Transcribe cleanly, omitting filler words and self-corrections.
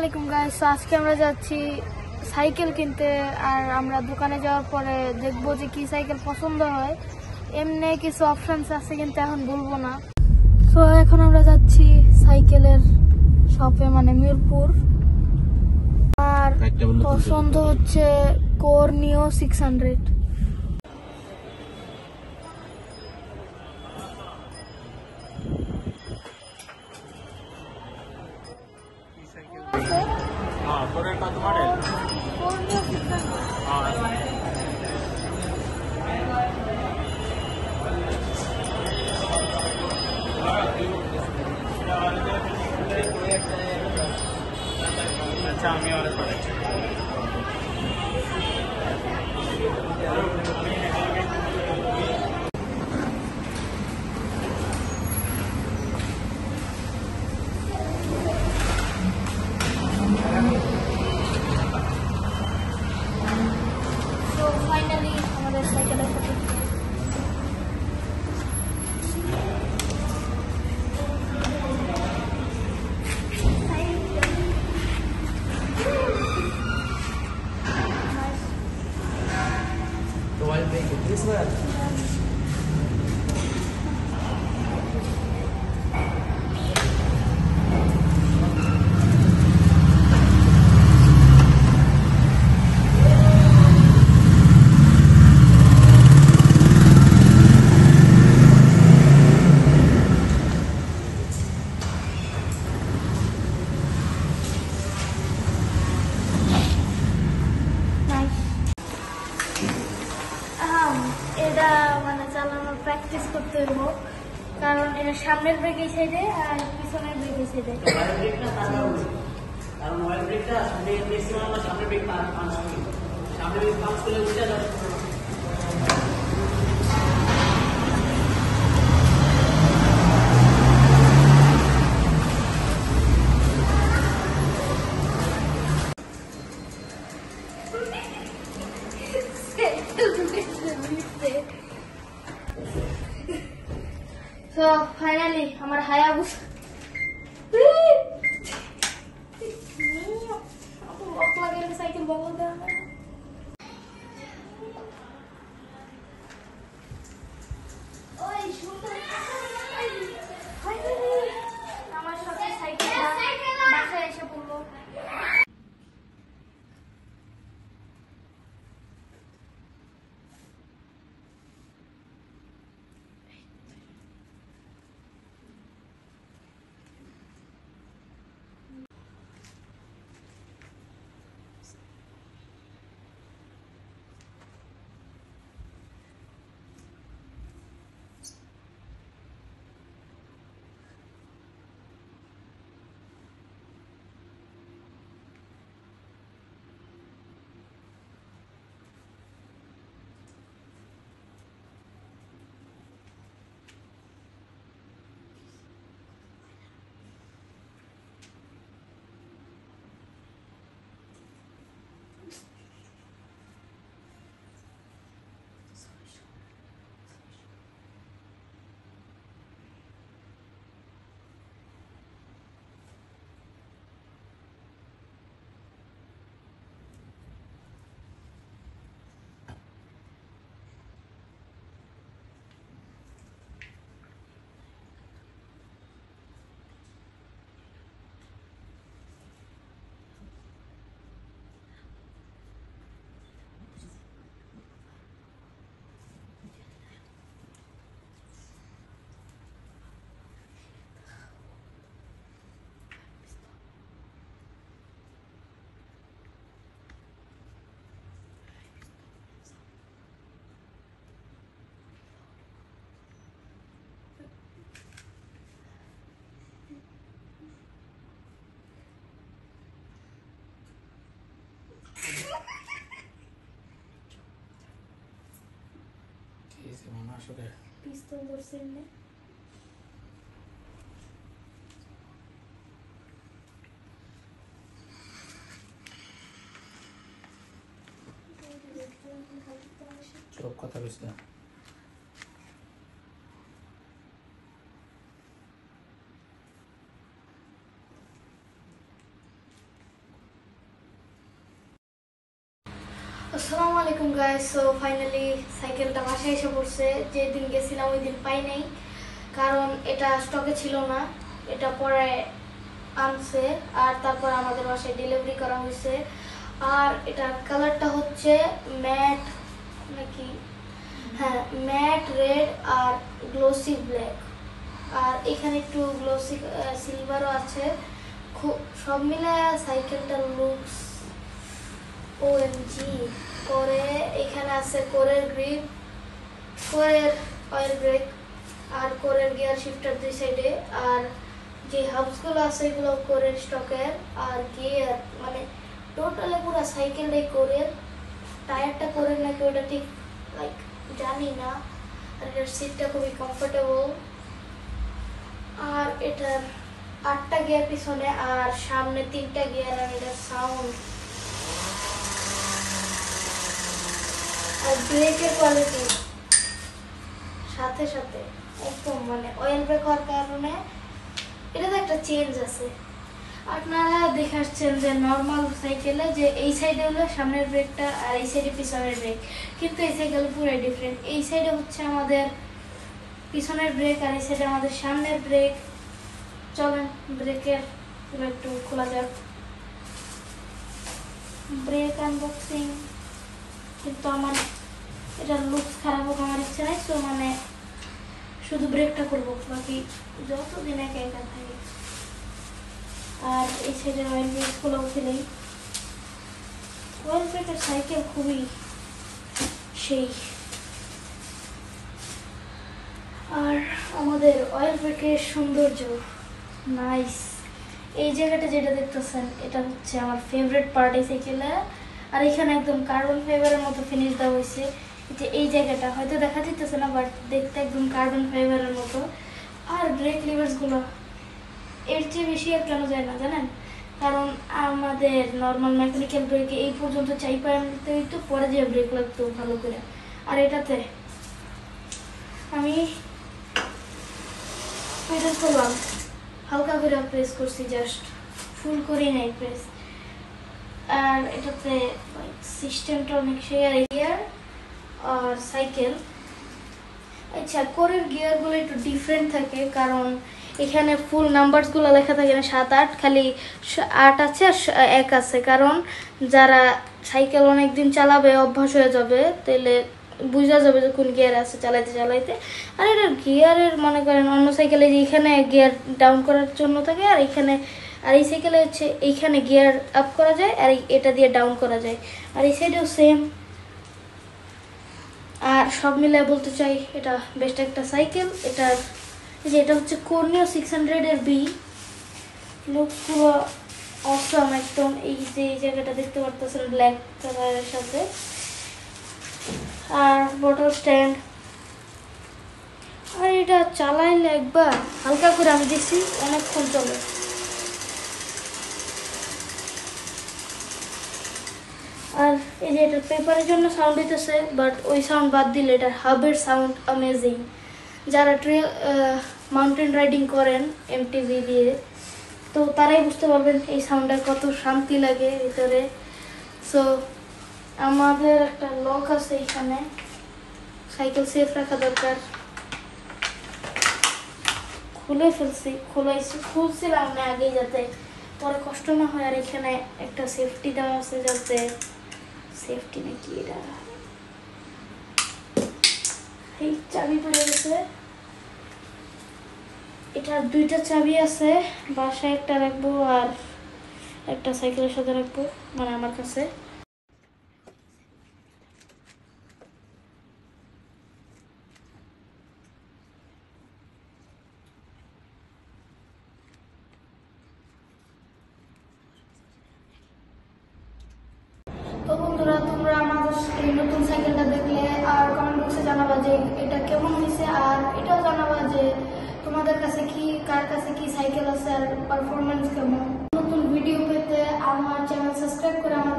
আসসালামাইকুম গাইস। আজকে আমরা যাচ্ছি সাইকেল কিনতে। আর আমরা দোকানে যাওয়ার পরে দেখবো যে কি সাইকেল পছন্দ হয়। এমনি কিছু অপশনস আছে কিন্তু এখন বলবো না। তো এখন আমরা যাচ্ছি সাইকেলের শপে, মানে মিরপুর। আর পছন্দ হচ্ছে কর্নিও 600। अच्छा আমি অর্ডার করেছি। তো ফাইনালি আমাদের সাইকেলের সাথে तो while playing with this one, এটা মানে চালানোর প্র্যাকটিস করতে হইব, কারণ এটা সামনের ব্রেক এই সাইডে আর পিছনের ব্রেক এই সাইডে। কারণ অয়েল ব্রেকটা সামনে ম্যাক্সিমাম আমরা সামনে ব্রেক পাঁচ করি, সামনে ব্রেক পাঁচ করলে উঠে যাবে। So finally আমার হায়াবুসা সাইকেল বন্ধ দেওয়া হয়। আমার সাথে সাইকেল বাসায় এসে পড়লো। পিস্তল ধরছেন না? সব কথা বেশ না। আসসালামু আলাইকুম গাইস। সো ফাইনালি সাইকেলটা বাসায় এসে পড়ছে। যেদিন গেছিলাম ওই দিন পাই নাই, কারণ এটা স্টকে ছিল না। এটা পরে আনছে আর তারপর আমাদের বাসায় ডেলিভারি করা হয়েছে। আর এটার কালারটা হচ্ছে ম্যাট নাকি, হ্যাঁ ম্যাট রেড আর গ্লোসি ব্ল্যাক। আর এখানে একটু গ্লোসি সিলভারও আছে। খুব সব মিলে সাইকেলটার লুকস ওএমজি করে। এখানে আছে কোরের গ্রিপ, কোরের অয়েল ব্রেক আর কোরের গিয়ার শিফটার দুই সাইডে। আর যে হাবসগুলো আছে এগুলো কোরের স্টকের। আর গিয়ার মানে টোটালি পুরো সাইকেলটাই কোরের। টায়ারটা কোরের নাকি ওটা ঠিক লাইক জানি না। আর এটার সিটটা খুবই কমফোর্টেবল। আর এটার 8টা গিয়ার পিছনে আর সামনে 3টা গিয়ার। আর এটার সাউন্ড আর ব্রেকের কোয়ালিটি সাথে সাথে একদম মানে অয়েল ব্রেক হওয়ার কারণে এটাতে একটা চেঞ্জ আছে। আপনারা দেখে আসছেন যে নর্মাল সাইকেলে যে এই সাইডে হলো সামনের ব্রেকটা আর এই সাইডে পিছনের ব্রেক, কিন্তু এই সাইকেল পুরো ডিফারেন্ট। এই সাইডে হচ্ছে আমাদের পিছনের ব্রেক আর এই সাইডে আমাদের সামনের ব্রেক। চলেন ব্রেকের একটু খোলা যাক। ব্রেক আনবক্সিং, কিন্তু আমার এটা লুকস খারাপ হোক আমার ইচ্ছা নাই। সো মানে শুধু ব্রেকটা করবো, বাকি যতদিন একা একা থাকে। আর এই সাইডের অয়েল ব্রেকগুলো উঠলেই অয়েল ব্রেকের সাইকেল খুবই সেই। আর আমাদের অয়েল ব্রেকের সৌন্দর্য নাইস। এই জায়গাটা যেটা দেখতেছেন এটা হচ্ছে আমার ফেভারিট পার্ট এই সাইকেলে। আর এখানে একদম কার্বন ফাইবারের মতো ফিনিশ দেওয়া হয়েছে। যে এই জায়গাটা হয়তো দেখা যেতেছে না, বাট দেখতে একদম কার্বন ফাইবারের মতো। আর ব্রেক লিভার্সগুলো এর চেয়ে বেশি আর কেন যায় না জানেন? কারণ আমাদের নর্মাল মেকানিক্যাল ব্রেকে এই পর্যন্ত চাইপা আনতে হইতো, পরে যে ব্রেক লাগতো ভালো করে। আর এটাতে আমি প্রেস করলাম, হালকা করে প্রেস করছি, জাস্ট ফুল করি নাই প্রেস। আর এটাতে সিস্টেমটা অনেক শেয়ার গিয়ার আর সাইকেল। আচ্ছা, কোরের গিয়ারগুলো একটু ডিফারেন্ট থাকে, কারণ এখানে ফুল নাম্বারসগুলো লেখা থাকে না, 7 8, খালি 8 আছে আর 1 আছে। কারণ যারা সাইকেল অনেকদিন চালাবে, অভ্যাস হয়ে যাবে, তাহলে বোঝা যাবে যে কোন গিয়ার আছে চালাইতে চালাইতে। আর এটার গিয়ারের মনে করেন অন্য সাইকেলে যে এখানে গিয়ার ডাউন করার জন্য থাকে, আর এখানে আর এই সাইকেলে হচ্ছে এইখানে গিয়ার আপ করা যায় আর এটা দিয়ে ডাউন করা যায়। আর এই সাইডেও সেম। আর সব মিলে বলতে চাই এটা বেস্ট একটা সাইকেল। এটার যে এটা হচ্ছে কর্নিও 600 এর বি। লুকস পুরো অসম একদম। এই যে এই জায়গাটা দেখতে পারতেছেন ব্ল্যাক কালারের সাথে। আর বটল স্ট্যান্ড। আর এটা চালাইলে একবার হালকা করে আমি দেখছি অনেকক্ষণ চলে। আর এই যে এটা পেপারের জন্য সাউন্ড হইতেছে, বাট ওই সাউন্ড বাদ দিলে এটার হাবের সাউন্ড অ্যামেজিং। যারা মাউন্টেন রাইডিং করেন এমটিভি দিয়ে, তো তারাই বুঝতে পারবেন এই সাউন্ডটা কত শান্তি লাগে ভিতরে। সো আমাদের একটা লক আছে এখানে, সাইকেল সেফ রাখা দরকার। খুলে ফেলছি, খুলছিলাম না আগে যাতে পরে কষ্ট না হয়। আর এখানে একটা সেফটি দেওয়া আছে, যাতে সেফটি নাকি এটা এই চাবি পড়ে গেছে। এটার 2টা চাবি আছে, বাসায় একটা রাখবো আর একটা সাইকেলের সাথে রাখবো, মানে আমার কাছে। তো বন্ধুরা, তোমরা আমাদের এই নতুন সাইকেলটা দেখলে আর কমেন্ট বক্সে জানাবা যে এটা কেমন হয়েছে। আর এটাও জানাবা যে তোমাদের কাছে কি, কার কাছে কি সাইকেল আছে আর পারফরমেন্স কেমন। নতুন ভিডিও পেতে আমার চ্যানেল সাবস্ক্রাইব করে আমার